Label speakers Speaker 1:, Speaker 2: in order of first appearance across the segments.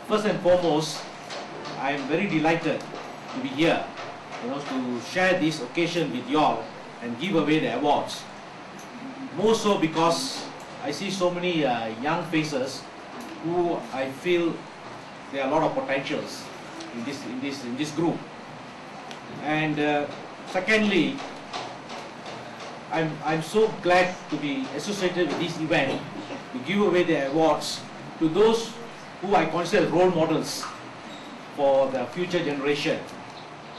Speaker 1: First and foremost, I am very delighted to be here, to share this occasion with y'all and give away the awards. More so because I see so many young faces who I feel there are a lot of potentials in this group. And secondly, I'm so glad to be associated with this event to give away the awards to those who I consider role models for the future generation.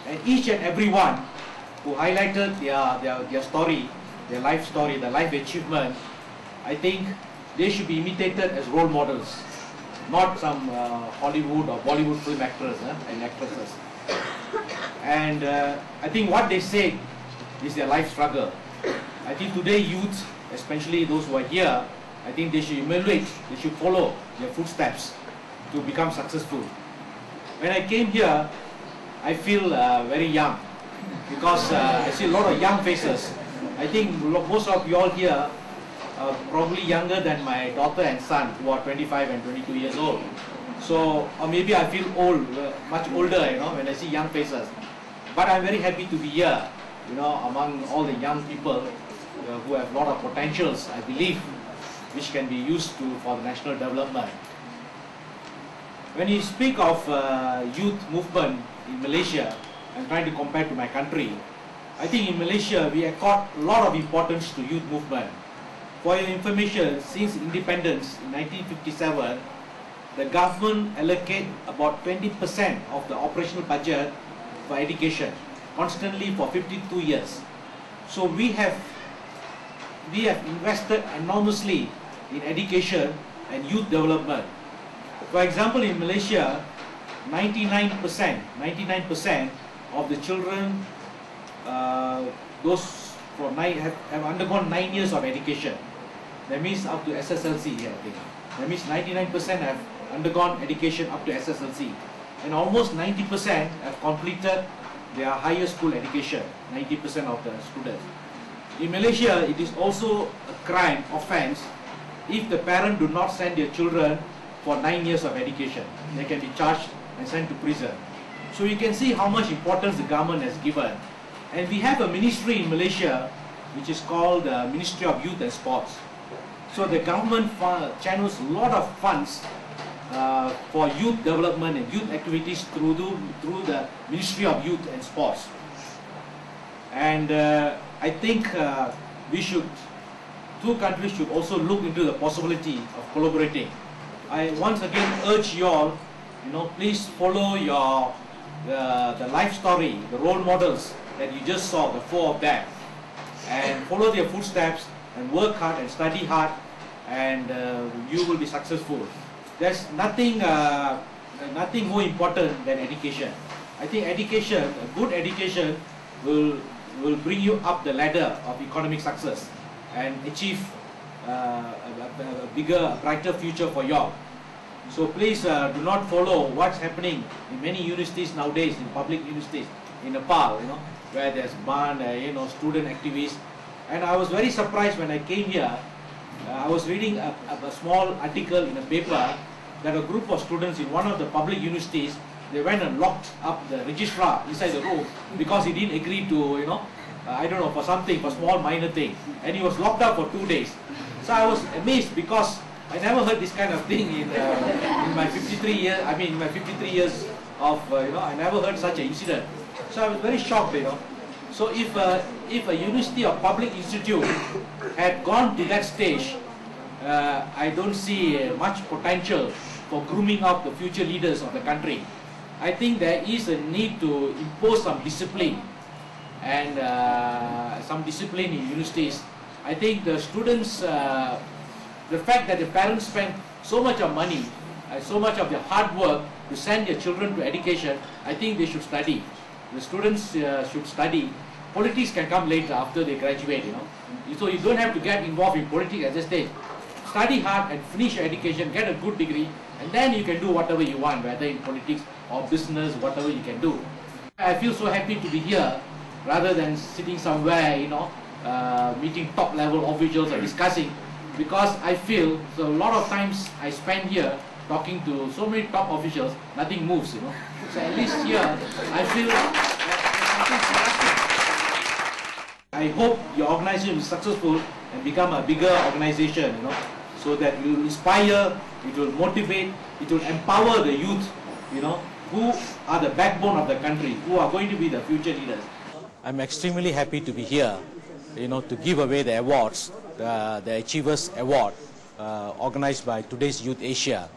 Speaker 1: And each and every one who highlighted their story, their life achievement, I think they should be imitated as role models, not some Hollywood or Bollywood film actors and actresses. And I think what they said is their life struggle. I think today youth, especially those who are here, I think they should emulate, they should follow their footsteps to become successful. When I came here, I feel very young because I see a lot of young faces. I think most of you all here are probably younger than my daughter and son, who are 25 and 22 years old. So, or maybe I feel old, much older, when I see young faces. But I'm very happy to be here, among all the young people who have a lot of potentials, I believe, which can be used for the national development. When you speak of youth movement in Malaysia, I'm trying to compare to my country. I think in Malaysia we accord a lot of importance to youth movement. For your information, since independence in 1957, the government allocate about 20% of the operational budget for education, constantly for 52 years. So we have invested enormously in education and youth development. For example, in Malaysia, 99% of the children, those have undergone 9 years of education. That means up to SSLC, I think. That means 99% have undergone education up to SSLC. And almost 90% have completed their higher school education, 90% of the students. In Malaysia, it is also a crime, offense, if the parent do not send their children for 9 years of education. They can be charged and sent to prison. So you can see how much importance the government has given. And we have a ministry in Malaysia which is called the Ministry of Youth and Sports. So the government channels a lot of funds for youth development and youth activities through the Ministry of Youth and Sports. And I think two countries should also look into the possibility of collaborating. I once again urge you all, please follow the life story, the role models that you just saw, the 4 of them, and follow their footsteps and work hard and study hard, and you will be successful. There's nothing more important than education. I think education, a good education, will bring you up the ladder of economic success and achieve a bigger, brighter future for y'all. So please do not follow what's happening in many universities nowadays, in public universities in Nepal, where there's ban, student activists. And I was very surprised when I came here. I was reading a small article in a paper that a group of students in one of the public universities, they went and locked up the registrar inside the room because he didn't agree to, I don't know, for something, for small minor thing. And he was locked up for 2 days. So I was amazed because I never heard this kind of thing in my 53 years. I mean, in my 53 years of, I never heard such an incident. So I was very shocked, So if a university or public institute had gone to that stage, I don't see much potential for grooming up the future leaders of the country. I think there is a need to impose some discipline and some discipline in universities. I think the students, the fact that the parents spend so much of money, so much of their hard work to send their children to education, I think they should study. The students should study. Politics can come later after they graduate, So you don't have to get involved in politics at this stage. Study hard and finish your education, get a good degree, and then you can do whatever you want, whether in politics or business, whatever you can do. I feel so happy to be here rather than sitting somewhere, meeting top level officials or discussing, because I feel so a lot of times I spend here, talking to so many top officials, nothing moves, you know. So at least here, I feel something productive. I hope your organization will be successful and become a bigger organization, you know, so that you will inspire, it will motivate, it will empower the youth, you know, who are the backbone of the country, who are going to be the future leaders.
Speaker 2: I'm extremely happy to be here, you know, to give away the awards, the Achievers Award, organized by Today's Youth Asia.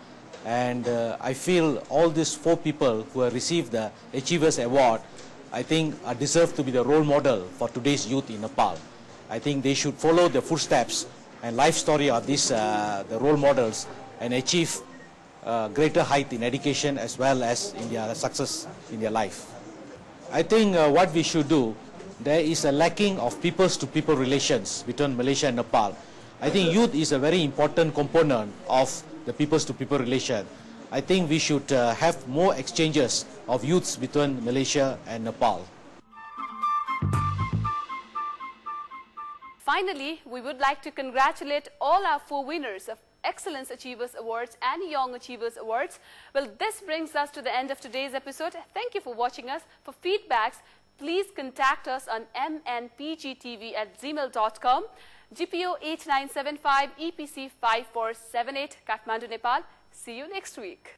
Speaker 2: And I feel all these 4 people who have received the Achievers Award, I think are deserve to be the role model for today's youth in Nepal. I think they should follow the footsteps and life story of these the role models and achieve greater height in education as well as in their success in their life. I think what we should do, there is a lacking of people-to-people relations between Malaysia and Nepal. I think youth is a very important component of the people-to-people relation. I think we should have more exchanges of youths between Malaysia and Nepal.
Speaker 3: Finally, we would like to congratulate all our 4 winners of Excellence Achievers Awards and Young Achievers Awards. Well, this brings us to the end of today's episode. Thank you for watching us. For feedbacks, please contact us on mnpgtv@gmail.com. GPO 8975 EPC 5478, Kathmandu, Nepal. See you next week.